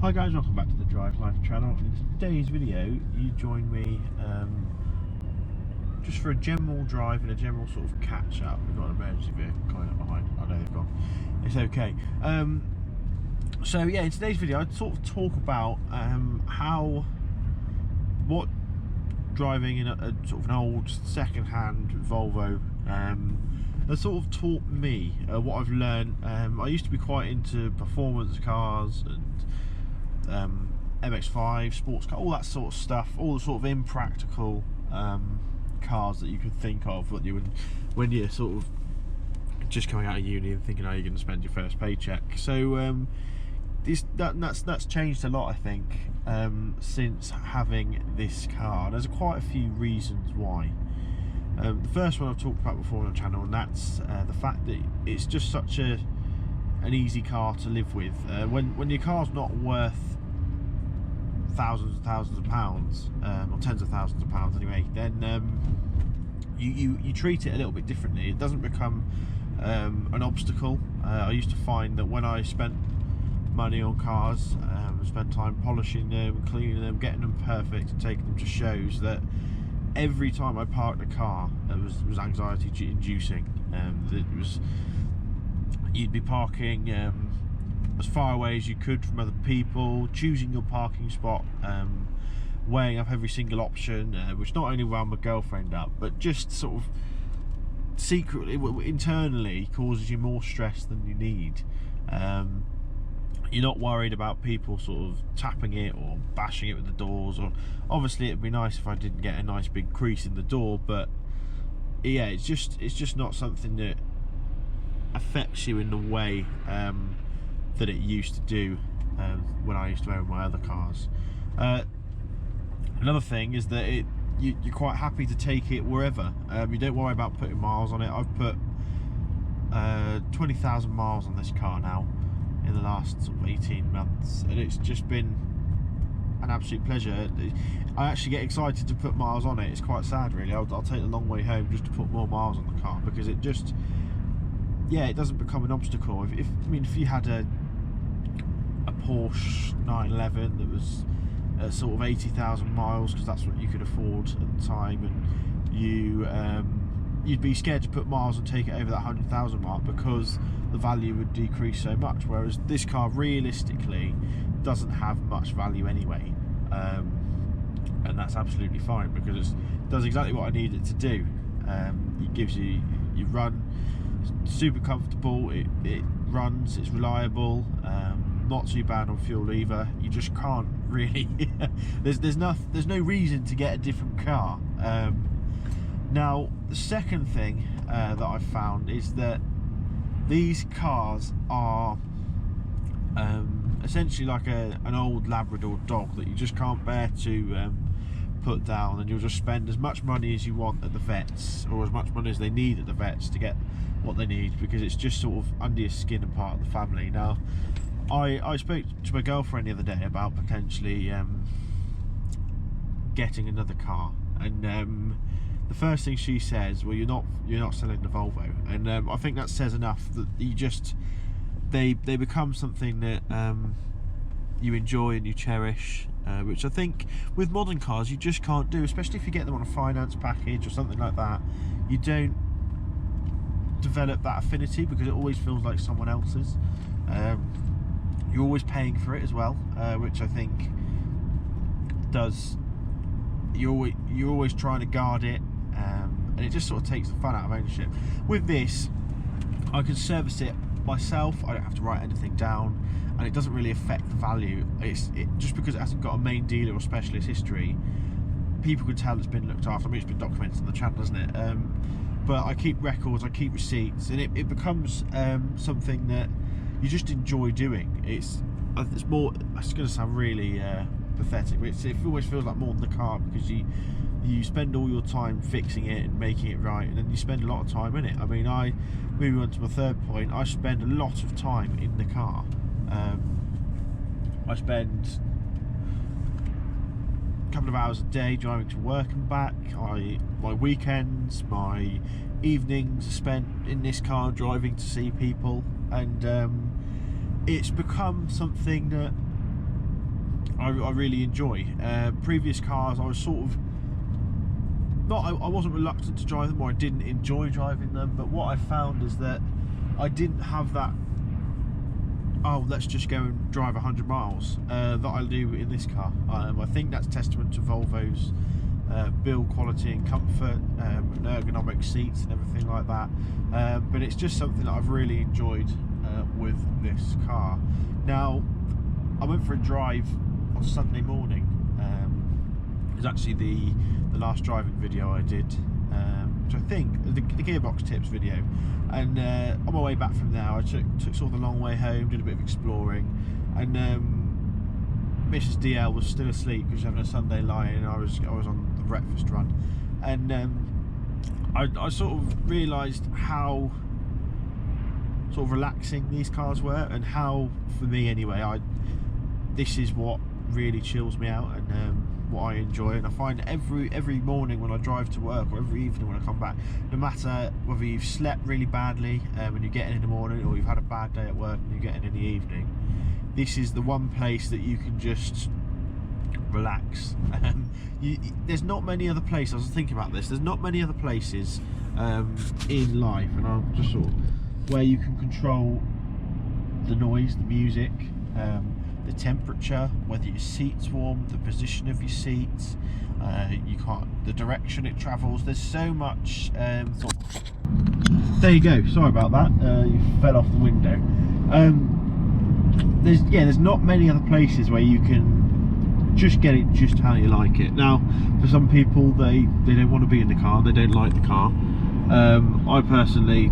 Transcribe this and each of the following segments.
Hi guys, welcome back to the Drive Life channel. In today's video you join me just for a general drive and a general sort of catch up. We've got an emergency vehicle coming up behind. I know they've gone. It's okay. So yeah, in today's video I'd sort of talk about what driving in a sort of an old second-hand Volvo has sort of taught me, what I've learned. I used to be quite into performance cars and MX-5, sports car, all that sort of stuff, all the sort of impractical cars that you could think of when you're sort of just coming out of uni and thinking how you're going to spend your first paycheck. So that's changed a lot, I think, since having this car. There's quite a few reasons why. The first one I've talked about before on the channel, and that's the fact that it's just such an easy car to live with. When your car's not worth thousands and thousands of pounds, or tens of thousands of pounds anyway, then you treat it a little bit differently. It doesn't become an obstacle. I used to find that when I spent money on cars, spent time polishing them, cleaning them, getting them perfect and taking them to shows, that every time I parked a car it was anxiety inducing. You'd be parking as far away as you could from other people, choosing your parking spot, weighing up every single option, which not only wound my girlfriend up, but just sort of secretly, internally, causes you more stress than you need. You're not worried about people sort of tapping it or bashing it with the doors, or obviously it'd be nice if I didn't get a nice big crease in the door, but yeah, it's just not something that affects you in the way that it used to do when I used to own my other cars. Another thing is that you're quite happy to take it wherever. You don't worry about putting miles on it. I've put 20,000 miles on this car now in the last sort of 18 months, and it's just been an absolute pleasure. I actually get excited to put miles on it. It's quite sad, really. I'll take the long way home just to put more miles on the car, because it just, yeah, it doesn't become an obstacle. If you had a Porsche 911 that was sort of 80,000 miles, because that's what you could afford at the time, and you'd be scared to put miles and take it over that 100,000 mark, because the value would decrease so much, whereas this car realistically doesn't have much value anyway, and that's absolutely fine, because it does exactly what I need it to do. It gives you run, it's super comfortable, it runs, it's reliable, not too bad on fuel either. You just can't really there's no reason to get a different car. Now, the second thing that I've found is that these cars are essentially like an old Labrador dog that you just can't bear to put down, and you'll just spend as much money as you want at the vets, or as much money as they need at the vets to get what they need, because it's just sort of under your skin and part of the family. Now, I spoke to my girlfriend the other day about potentially getting another car, and the first thing she says, well, you're not selling the Volvo, and I think that says enough, that they become something that you enjoy and you cherish, which I think with modern cars you just can't do, especially if you get them on a finance package or something like that. You don't develop that affinity, because it always feels like someone else's. You're always paying for it as well, which I think does, you're always trying to guard it, and it just sort of takes the fun out of ownership. With this, I can service it myself, I don't have to write anything down, and it doesn't really affect the value. Just because it hasn't got a main dealer or specialist history, people can tell it's been looked after. I mean, it's been documented on the channel, hasn't it? But I keep records, I keep receipts, and it becomes something that you just enjoy doing. It's more, it's going to sound really pathetic, but it always feels like more than the car, because you spend all your time fixing it and making it right, and then you spend a lot of time in it. I mean, moving on to my third point, I spend a lot of time in the car. I spend a couple of hours a day driving to work and back. My weekends, my evenings are spent in this car driving to see people, and it's become something that I really enjoy. Previous cars, I was sort of I wasn't reluctant to drive them, or I didn't enjoy driving them, but what I found is that I didn't have that, oh, let's just go and drive 100 miles that I do in this car. I think that's testament to Volvo's build quality and comfort, and ergonomic seats and everything like that, but it's just something that I've really enjoyed with this car. Now, I went for a drive on Sunday morning. It was actually the last driving video I did, which I think the gearbox tips video, and on my way back from there I took sort of the long way home, did a bit of exploring, and Mrs. DL was still asleep because she was having a Sunday lie-in, and I was on the breakfast run, and I sort of realised how sort of relaxing these cars were, and how, for me anyway, this is what really chills me out, and what I enjoy. And I find every morning when I drive to work, or every evening when I come back, no matter whether you've slept really badly and you get in the morning, or you've had a bad day at work and you get in the evening, this is the one place that you can just relax. There's not many other places, I was thinking about this, there's not many other places in life, and I'm just sort of, where you can control the noise, the music, the temperature, whether your seat's warm, the position of your seats, the direction it travels. There's so much sort of... There you go, sorry about that, you fell off the window. There's not many other places where you can just get it just how you like it. Now, for some people, they don't want to be in the car, they don't like the car. I personally,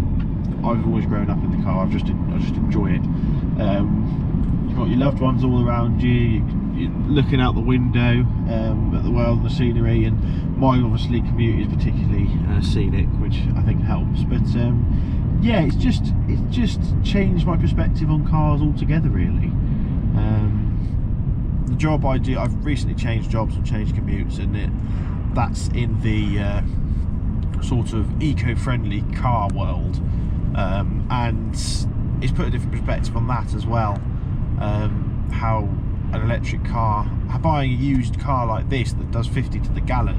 I've always grown up in the car. I just enjoy it. You've got your loved ones all around you. You're looking out the window at the world and the scenery. And my obviously commute is particularly scenic, which I think helps. But yeah, it's just changed my perspective on cars altogether, really. The job I do, I've recently changed jobs and changed commutes, and that's in the sort of eco-friendly car world. And it's put a different perspective on that as well. How an electric car, buying a used car like this that does 50 to the gallon,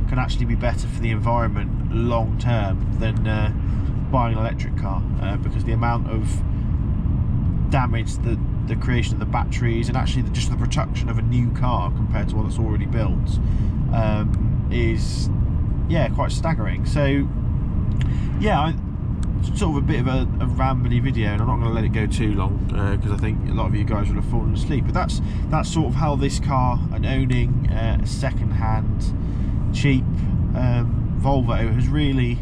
can actually be better for the environment long term than buying an electric car, because the amount of damage, the creation of the batteries, and actually just the production of a new car compared to one that's already built, is quite staggering. So yeah, sort of a bit of a rambly video, and I'm not going to let it go too long because I think a lot of you guys will have fallen asleep. But that's sort of how this car, and owning a second-hand, cheap Volvo, has really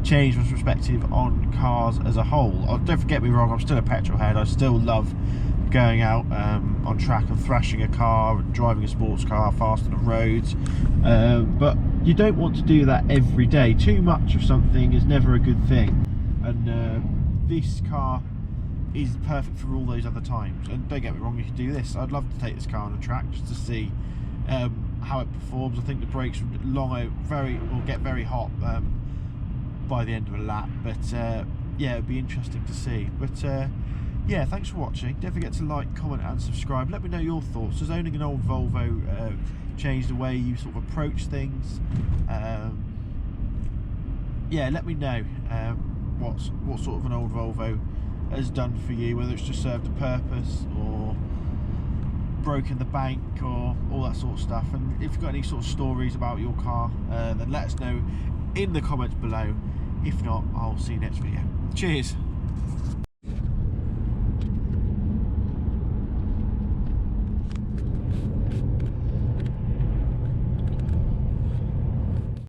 changed my perspective on cars as a whole. Don't get me wrong, I'm still a petrol head. I still love going out on track and thrashing a car and driving a sports car fast on the roads, but you don't want to do that every day. Too much of something is never a good thing. And this car is perfect for all those other times. And don't get me wrong, you can do this. I'd love to take this car on the track just to see how it performs. I think the brakes will get very hot by the end of a lap. But yeah, it'd be interesting to see. But yeah, thanks for watching. Don't forget to like, comment and subscribe. Let me know your thoughts. Does owning an old Volvo change the way you sort of approach things? Yeah, let me know what sort of an old Volvo has done for you, whether it's just served a purpose or broken the bank or all that sort of stuff. And if you've got any sort of stories about your car, then let us know in the comments below. If not, I'll see you next video. Cheers.